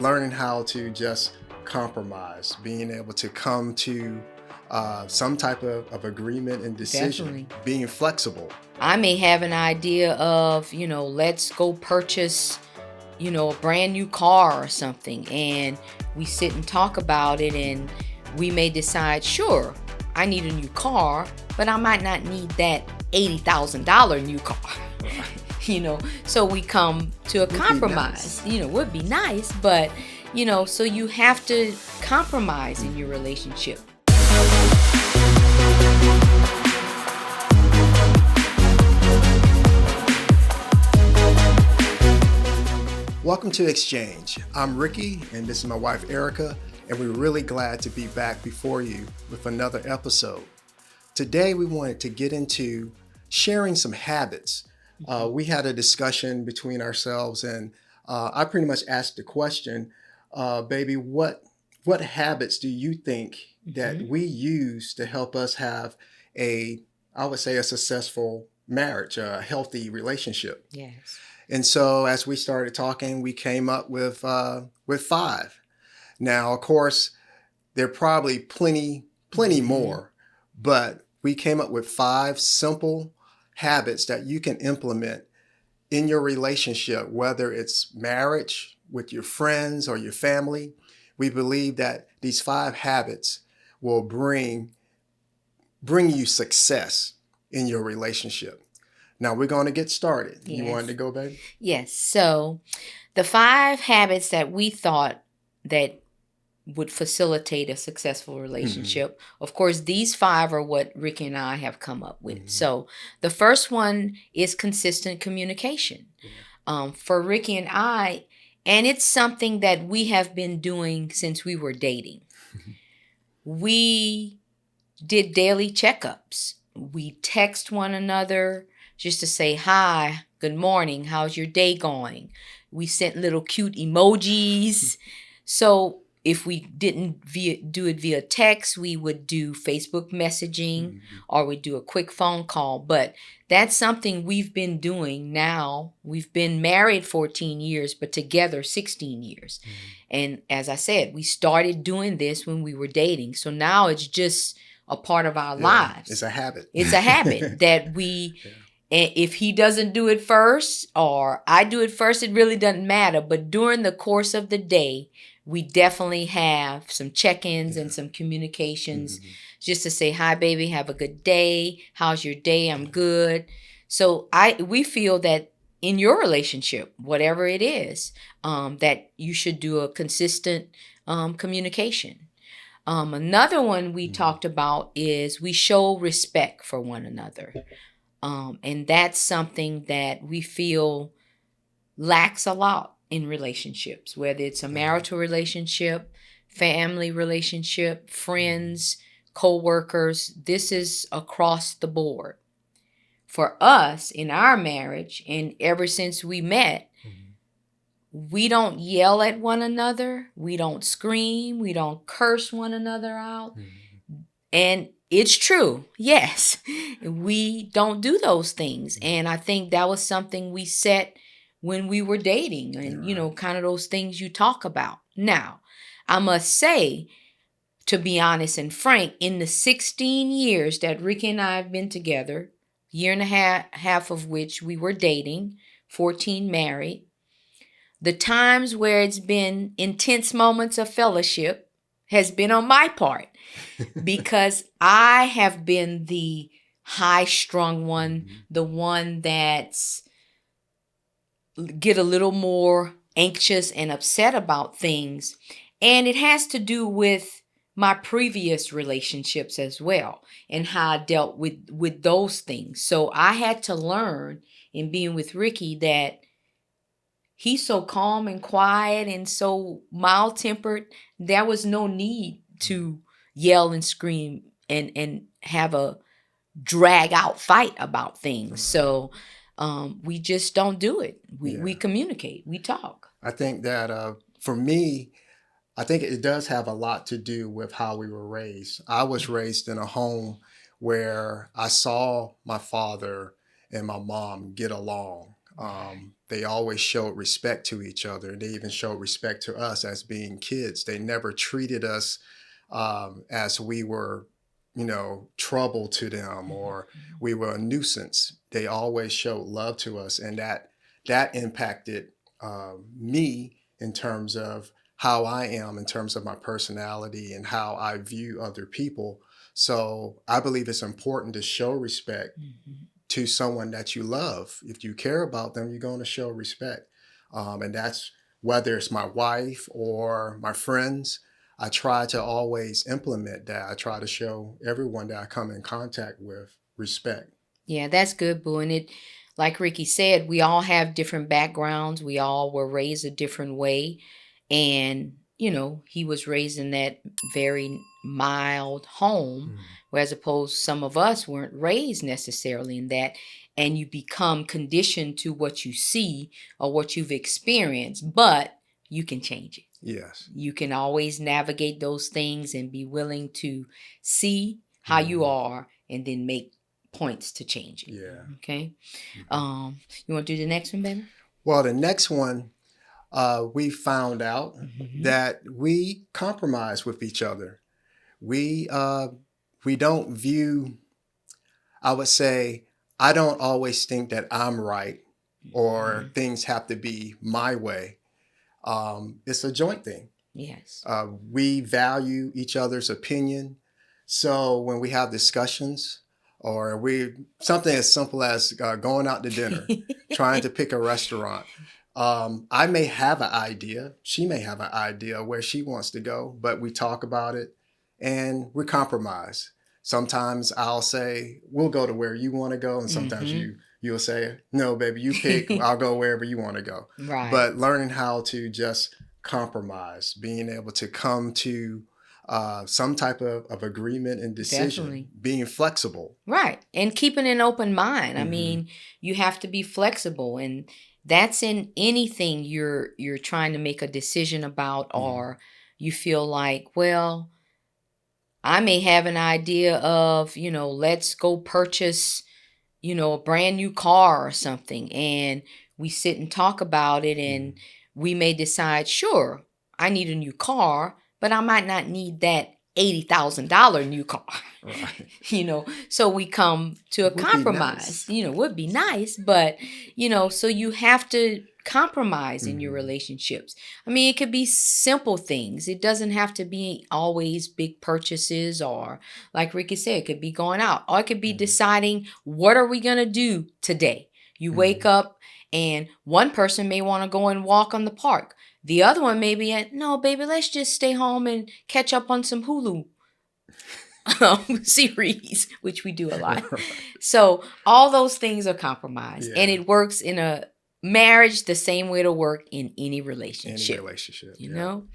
Learning how to just compromise, being able to come to some type of agreement and decision, Definitely. being flexible. I may have an idea of, let's go purchase, a brand new car or something. And we sit and talk about it, and we may decide, sure, I need a new car, but I might not need that $80,000 new car. So we come to a Would be compromise. nice. Would be nice, but, so you have to compromise in your relationship. Welcome to Exchange. I'm Ricky, and this is my wife Erica, and we're really glad to be back before you with another episode. Today, we wanted to get into sharing some habits. We had a discussion between ourselves, and I pretty much asked the question, baby, what habits do you think that we use to help us have I would say, a successful marriage, a healthy relationship? Yes. And so, as we started talking, we came up with five. Now, of course, there are probably plenty more, but we came up with five simple habits that you can implement in your relationship, whether it's marriage, with your friends, or your family. We believe that these five habits will bring you success in your relationship. Now we're going to get started. You Yes. wanted to go, baby? Yes. So the five habits that we thought that would facilitate a successful relationship. Of course, these five are what Ricky and I have come up with. So the first one is consistent communication. For Ricky and I, and it's something that we have been doing since we were dating. We did daily checkups. We text one another just to say hi, good morning, how's your day going? We sent little cute emojis. So if we didn't do it via text, we would do Facebook messaging or we'd do a quick phone call. But that's something we've been doing now. We've been married 14 years, but together 16 years. And as I said, we started doing this when we were dating. So now it's just a part of our lives. It's a habit. It's a habit that we, and if he doesn't do it first or I do it first, it really doesn't matter. But during the course of the day, we definitely have some check-ins and some communications just to say, hi, baby, have a good day. How's your day? I'm good. So we feel that in your relationship, whatever it is, that you should do a consistent communication. Another one we talked about is we show respect for one another. And that's something that we feel lacks a lot in relationships, whether it's a marital relationship, family relationship, friends, co-workers. This is across the board. For us in our marriage, and ever since we met, we don't yell at one another. We don't scream. We don't curse one another out. And it's true. Yes, we don't do those things. And I think that was something we set when we were dating and, kind of those things you talk about. Now, I must say, to be honest and frank, in the 16 years that Ricky and I have been together, year and a half of which we were dating, 14 married, the times where it's been intense moments of fellowship has been on my part because I have been the high-strung one, the one that's get a little more anxious and upset about things. And it has to do with my previous relationships as well and how I dealt with those things. So I had to learn in being with Ricky that he's so calm and quiet and so mild-tempered. There was no need to yell and scream and have a drag out fight about things. So we just don't do it. We communicate. We talk. I think that for me, I think it does have a lot to do with how we were raised. I was raised in a home where I saw my father and my mom get along. They always showed respect to each other. They even showed respect to us as being kids. They never treated us as we were, trouble to them or we were a nuisance. They always showed love to us, and that impacted me in terms of how I am, in terms of my personality and how I view other people. So I believe it's important to show respect to someone that you love. If you care about them, you're going to show respect. And that's whether it's my wife or my friends. I try to always implement that. I try to show everyone that I come in contact with respect. Yeah, that's good, Boo. And it, like Ricky said, we all have different backgrounds. We all were raised a different way. And, he was raised in that very mild home, whereas opposed some of us weren't raised necessarily in that. And you become conditioned to what you see or what you've experienced, but you can change it. Yes. You can always navigate those things and be willing to see how you are and then make points to change it. Yeah. Okay. You want to do the next one, baby? Well, the next one, we found out that we compromise with each other. We don't view. I would say I don't always think that I'm right or things have to be my way. It's a joint thing. Yes. We value each other's opinion. So when we have discussions or something as simple as going out to dinner, trying to pick a restaurant, I may have an idea. She may have an idea where she wants to go, but we talk about it and we compromise. Sometimes I'll say, we'll go to where you want to go. And sometimes you'll say, no, baby, you pick. I'll go wherever you want to go. Right. But learning how to just compromise, being able to come to some type of agreement and decision, Definitely. being flexible. Right. And keeping an open mind. I mean, you have to be flexible, and that's in anything you're trying to make a decision about, or you feel like, well, I may have an idea of, let's go purchase, a brand new car or something. And we sit and talk about it, and we may decide, sure, I need a new car, but I might not need that $80,000 new car. Right. So we come to a compromise. Would be nice, but so you have to compromise in your relationships. I mean, it could be simple things. It doesn't have to be always big purchases, or like Ricky said, it could be going out, or it could be deciding, what are we going to do today? You wake up and one person may want to go and walk on the park. The other one may be no, baby, let's just stay home and catch up on some Hulu series, which we do a lot. So all those things are compromised, and it works in a marriage the same way to work in any relationship. You know?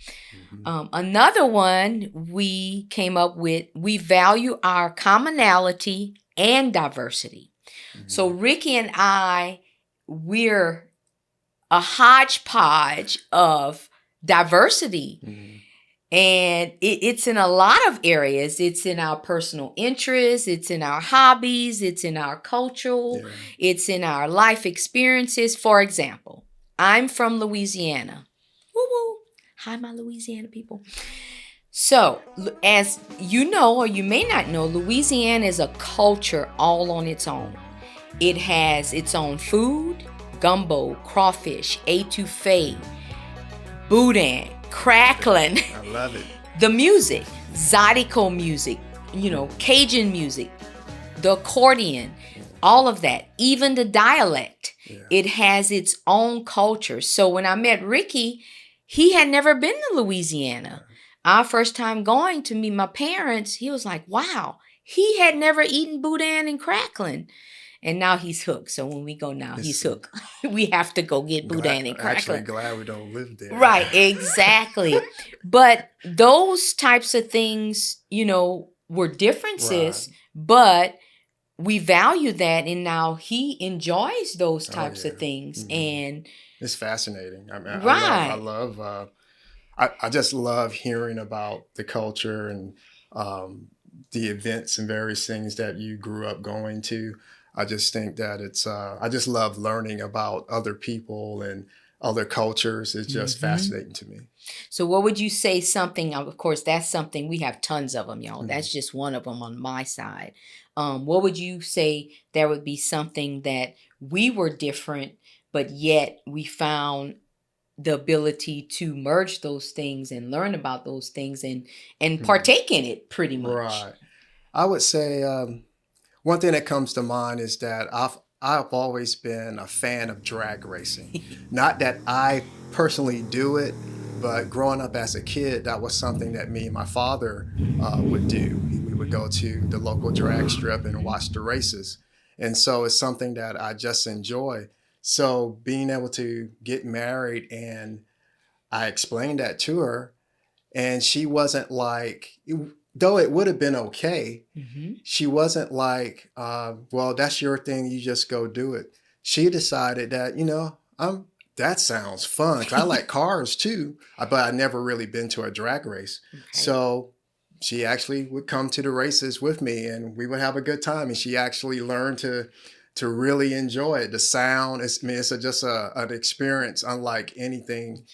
Another one we came up with, we value our commonality and diversity. So Ricky and I, we're a hodgepodge of diversity. And it's in a lot of areas. It's in our personal interests. It's in our hobbies. It's in our cultural. It's in our life experiences. For example, I'm from Louisiana. Woo woo. Hi, my Louisiana people. So, as you know, or you may not know, Louisiana is a culture all on its own. It has its own food, gumbo, crawfish, etouffee, boudin, crackling. I love it. The music, Zydeco music, Cajun music, the accordion, all of that, even the dialect. It has its own culture. So when I met Ricky, he had never been to Louisiana. Our first time going to meet my parents, he was like, wow, he had never eaten boudin and crackling. And now he's hooked. So when we go now, he's hooked. We have to go get boudin and crackling. Actually, glad we don't live there. Right, exactly. But those types of things, were differences, but we value that. And now he enjoys those types of things. And it's fascinating. I mean, right. I just love hearing about the culture and the events and various things that you grew up going to. I just think that it's, I just love learning about other people and other cultures. It's just fascinating to me. So what would you say something, of course, that's something, we have tons of them, y'all. Mhm. That's just one of them on my side. What would you say there would be something that we were different, but yet we found the ability to merge those things and learn about those things and partake in it pretty much? Right. I would say one thing that comes to mind is that I've always been a fan of drag racing. Not that I personally do it, but growing up as a kid, that was something that me and my father would do. We would go to the local drag strip and watch the races. And so it's something that I just enjoy. So being able to get married, and I explained that to her, and she wasn't like, though it would have been okay, she wasn't like, well, that's your thing, you just go do it. She decided that, that sounds fun, 'cause I like cars too, but I never really been to a drag race. Okay. So she actually would come to the races with me, and we would have a good time. And she actually learned to really enjoy it. The sound is, I mean, it's an experience unlike anything.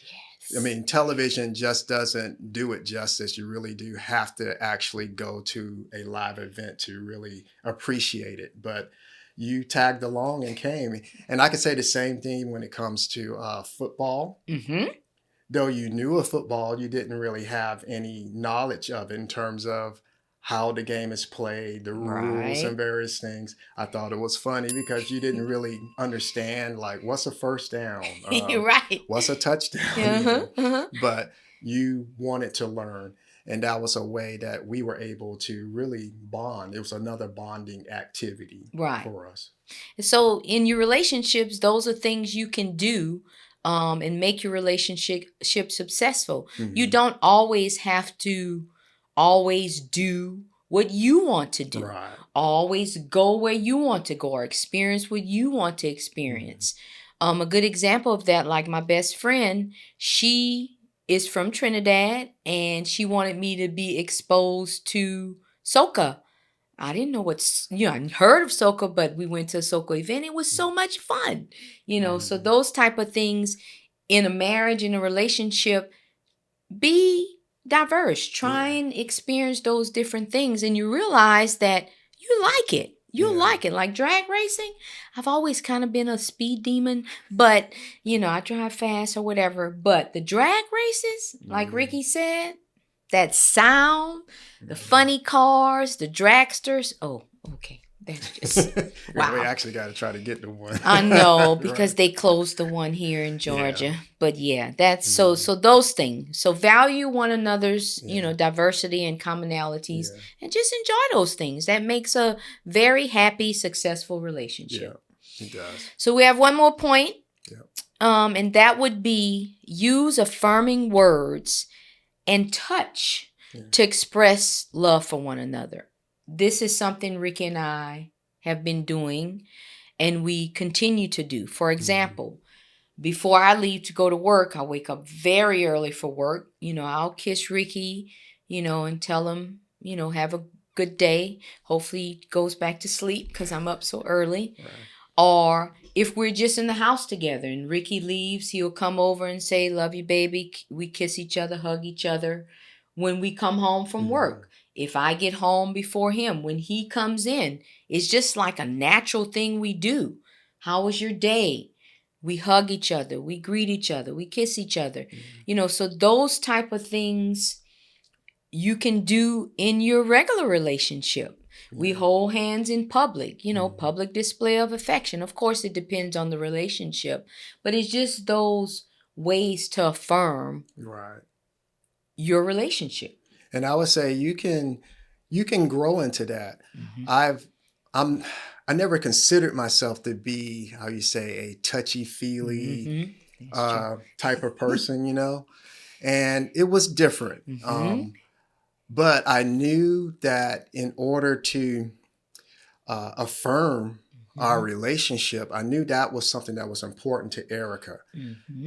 I mean, television just doesn't do it justice. You really do have to actually go to a live event to really appreciate it. But you tagged along and came. And I can say the same thing when it comes to football. Though you knew of football, you didn't really have any knowledge of it in terms of how the game is played, the rules and various things. I thought it was funny because you didn't really understand, like, what's a first down? Right. What's a touchdown? But you wanted to learn. And that was a way that we were able to really bond. It was another bonding activity for us. So in your relationships, those are things you can do and make your relationship successful. You don't always have to always do what you want to do. Right. Always go where you want to go or experience what you want to experience. A good example of that, like my best friend, she is from Trinidad and she wanted me to be exposed to soca. I didn't know I heard of soca, but we went to a soca event. It was so much fun, so those type of things in a marriage, in a relationship, be diverse. Try and experience those different things, and you realize that you like it. You like it. Like drag racing, I've always kind of been a speed demon, but I drive fast or whatever. But the drag races, like Ricky said, that sound, the funny cars, the dragsters. Oh, okay. That's just wow. We actually got to try to get to one. I know, because they closed the one here in Georgia. But that's so those things. So value one another's, diversity and commonalities and just enjoy those things. That makes a very happy, successful relationship. Yeah, it does. So we have one more point. And that would be use affirming words and touch to express love for one another. This is something Ricky and I have been doing and we continue to do. For example, before I leave to go to work, I wake up very early for work. I'll kiss Ricky, and tell him, have a good day. Hopefully he goes back to sleep because I'm up so early. Right. Or if we're just in the house together and Ricky leaves, he'll come over and say, love you, baby. We kiss each other, hug each other when we come home from work. If I get home before him, when he comes in, it's just like a natural thing we do. How was your day? We hug each other. We greet each other. We kiss each other. So those type of things you can do in your regular relationship. We hold hands in public, public display of affection. Of course, it depends on the relationship, but it's just those ways to affirm your relationship. And I would say you can grow into that. I never considered myself to be, how you say, a touchy-feely type of person, and it was different. But I knew that in order to affirm our relationship, I knew that was something that was important to Erica.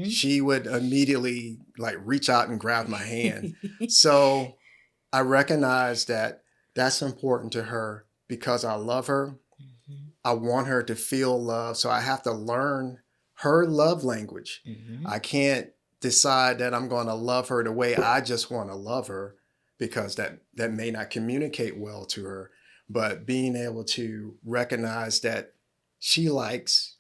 She would immediately reach out and grab my hand. So I recognized that that's important to her because I love her I want her to feel love. So I have to learn her love language. Mm-hmm. I can't decide that I'm going to love her the way I just want to love her, because that may not communicate well to her. But being able to recognize that she likes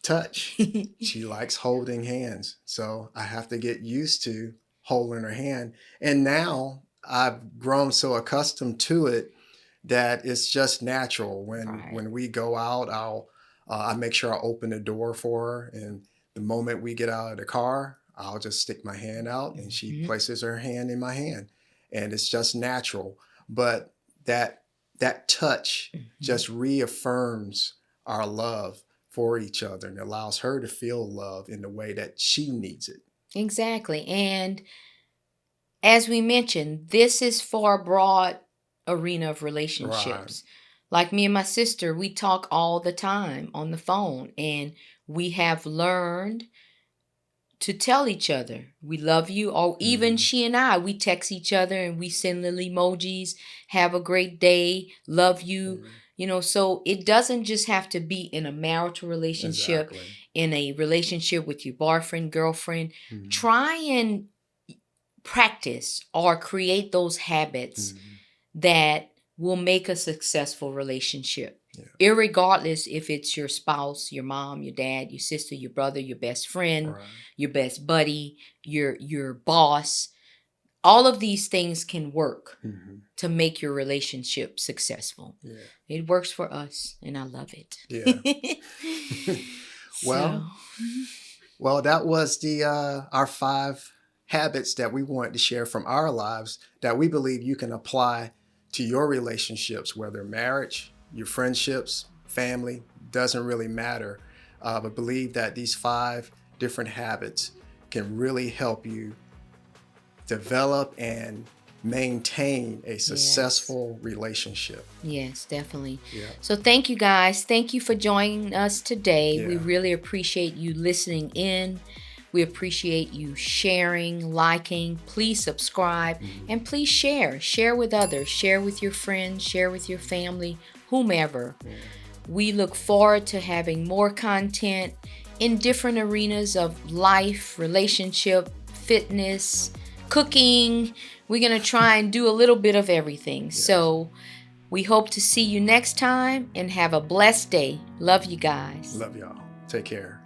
touch, she likes holding hands. So I have to get used to holding her hand. And now I've grown so accustomed to it that it's just natural. When we go out, I make sure I open the door for her, and the moment we get out of the car, I'll just stick my hand out and she places her hand in my hand, and it's just natural. But that touch just reaffirms our love for each other and allows her to feel love in the way that she needs it. Exactly. And as we mentioned, this is for a broad arena of relationships. Right. Like me and my sister, we talk all the time on the phone, and we have learned to tell each other we love you. Or even she and I, we text each other and we send little emojis, have a great day, love you. You know, so it doesn't just have to be in a marital relationship, in a relationship with your boyfriend, girlfriend. Try and practice or create those habits that will make a successful relationship. Irregardless if it's your spouse, your mom, your dad, your sister, your brother, your best friend, your best buddy, your boss. All of these things can work to make your relationship successful. It works for us, and I love it. Well, that was our 5 habits that we wanted to share from our lives that we believe you can apply to your relationships, whether marriage, your friendships, family, doesn't really matter. But believe that these 5 different habits can really help you develop and maintain a successful relationship. Yes, definitely. So thank you guys. Thank you for joining us today. We really appreciate you listening in. We appreciate you sharing, liking. Please subscribe and please share. Share with others. Share with your friends. Share with your family, whomever. We look forward to having more content in different arenas of life, relationship, fitness, cooking. We're going to try and do a little bit of everything. So we hope to see you next time and have a blessed day. Love you guys. Love y'all. Take care.